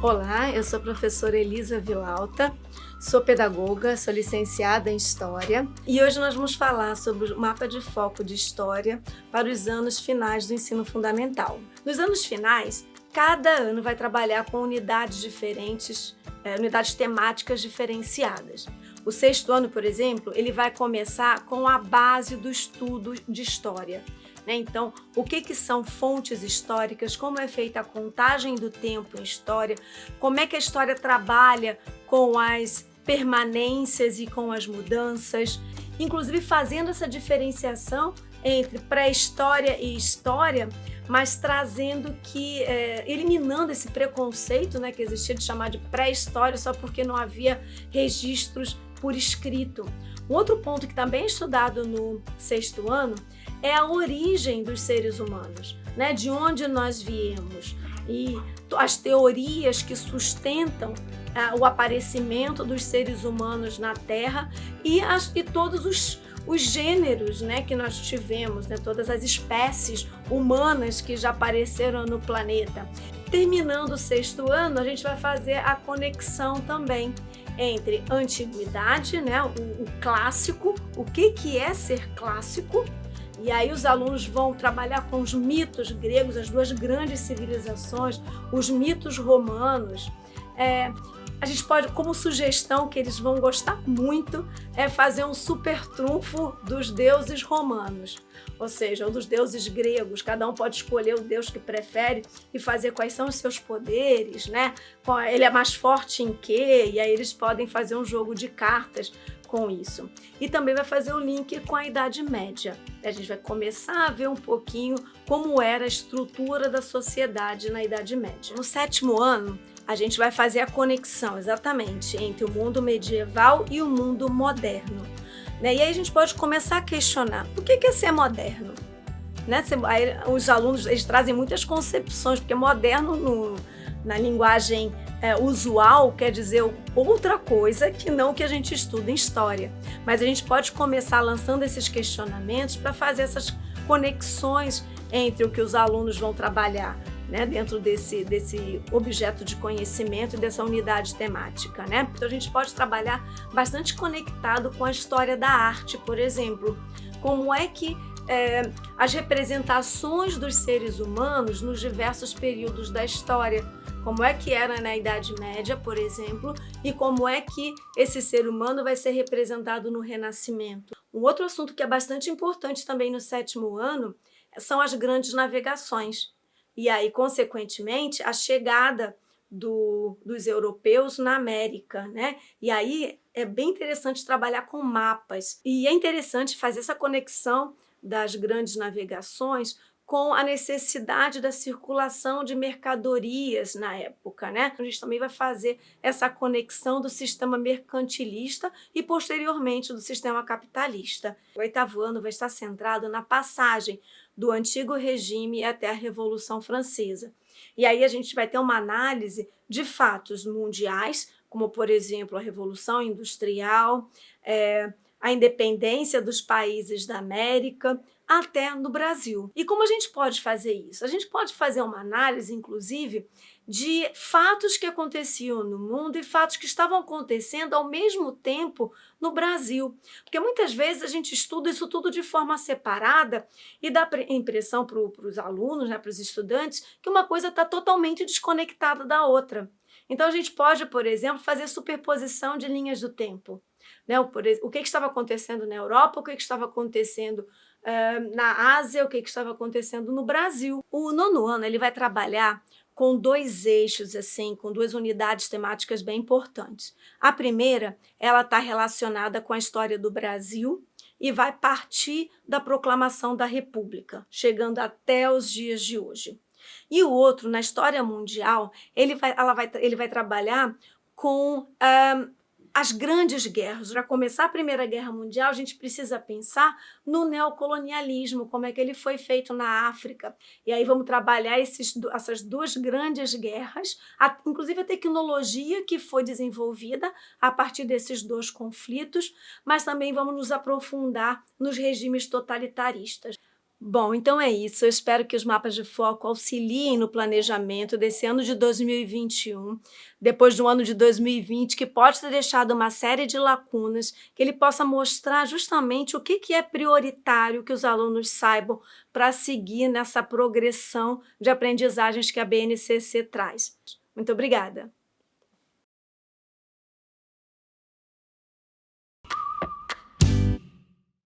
Olá, eu sou a professora Elisa Vilauta, sou pedagoga, sou licenciada em História e hoje nós vamos falar sobre o mapa de foco de História para os anos finais do ensino fundamental. Nos anos finais, cada ano vai trabalhar com unidades diferentes, unidades temáticas diferenciadas. O sexto ano, por exemplo, ele vai começar com a base do estudo de História. Então, o que são fontes históricas, como é feita a contagem do tempo em história, como é que a história trabalha com as permanências e com as mudanças, inclusive fazendo essa diferenciação entre pré-história e história, mas trazendo eliminando esse preconceito que existia de chamar de pré-história só porque não havia registros por escrito. Um outro ponto que também é estudado no sexto ano é a origem dos seres humanos, de onde nós viemos e as teorias que sustentam o aparecimento dos seres humanos na Terra e todos os gêneros que nós tivemos, todas as espécies humanas que já apareceram no planeta. Terminando o sexto ano, a gente vai fazer a conexão também entre antiguidade, o clássico, o que é ser clássico. E aí os alunos vão trabalhar com os mitos gregos, as duas grandes civilizações, os mitos romanos. A gente pode, como sugestão que eles vão gostar muito, fazer um super trunfo dos deuses romanos, ou seja, ou dos deuses gregos. Cada um pode escolher o deus que prefere e fazer quais são os seus poderes, Ele é mais forte em quê? E aí eles podem fazer um jogo de cartas com isso. E também vai fazer o link com a Idade Média. A gente vai começar a ver um pouquinho como era a estrutura da sociedade na Idade Média. No sétimo ano, a gente vai fazer a conexão exatamente entre o mundo medieval e o mundo moderno. E aí a gente pode começar a questionar, o que é ser moderno? Aí, os alunos eles trazem muitas concepções, porque moderno na linguagem usual quer dizer outra coisa que não que a gente estuda em história. Mas a gente pode começar lançando esses questionamentos para fazer essas conexões entre o que os alunos vão trabalhar dentro desse objeto de conhecimento e dessa unidade temática. Então a gente pode trabalhar bastante conectado com a história da arte, por exemplo. Como é que as representações dos seres humanos nos diversos períodos da história, como é que era na Idade Média, por exemplo, e como é que esse ser humano vai ser representado no Renascimento. Um outro assunto que é bastante importante também no sétimo ano são as grandes navegações. E aí, consequentemente, a chegada dos europeus na América, E aí é bem interessante trabalhar com mapas. E é interessante fazer essa conexão das grandes navegações com a necessidade da circulação de mercadorias na época, A gente também vai fazer essa conexão do sistema mercantilista e, posteriormente, do sistema capitalista. O oitavo ano vai estar centrado na passagem do antigo regime até a Revolução Francesa. E aí a gente vai ter uma análise de fatos mundiais, como, por exemplo, a Revolução Industrial, a independência dos países da América, até no Brasil. E como a gente pode fazer isso? A gente pode fazer uma análise, inclusive, de fatos que aconteciam no mundo e fatos que estavam acontecendo ao mesmo tempo no Brasil. Porque muitas vezes a gente estuda isso tudo de forma separada e dá a impressão para os alunos, para os estudantes, que uma coisa está totalmente desconectada da outra. Então a gente pode, por exemplo, fazer superposição de linhas do tempo. O que estava acontecendo na Europa, o que estava acontecendo na Ásia, o que estava acontecendo no Brasil. O nono ano ele vai trabalhar com dois eixos, com duas unidades temáticas bem importantes. A primeira, ela está relacionada com a história do Brasil e vai partir da proclamação da República, chegando até os dias de hoje. E o outro, na história mundial, ele vai trabalhar com as grandes guerras. Para começar a Primeira Guerra Mundial, a gente precisa pensar no neocolonialismo, como é que ele foi feito na África. E aí vamos trabalhar essas duas grandes guerras, inclusive a tecnologia que foi desenvolvida a partir desses dois conflitos, mas também vamos nos aprofundar nos regimes totalitaristas. Bom, então é isso. Eu espero que os mapas de foco auxiliem no planejamento desse ano de 2021, depois do ano de 2020, que pode ter deixado uma série de lacunas, que ele possa mostrar justamente o que é prioritário que os alunos saibam para seguir nessa progressão de aprendizagens que a BNCC traz. Muito obrigada.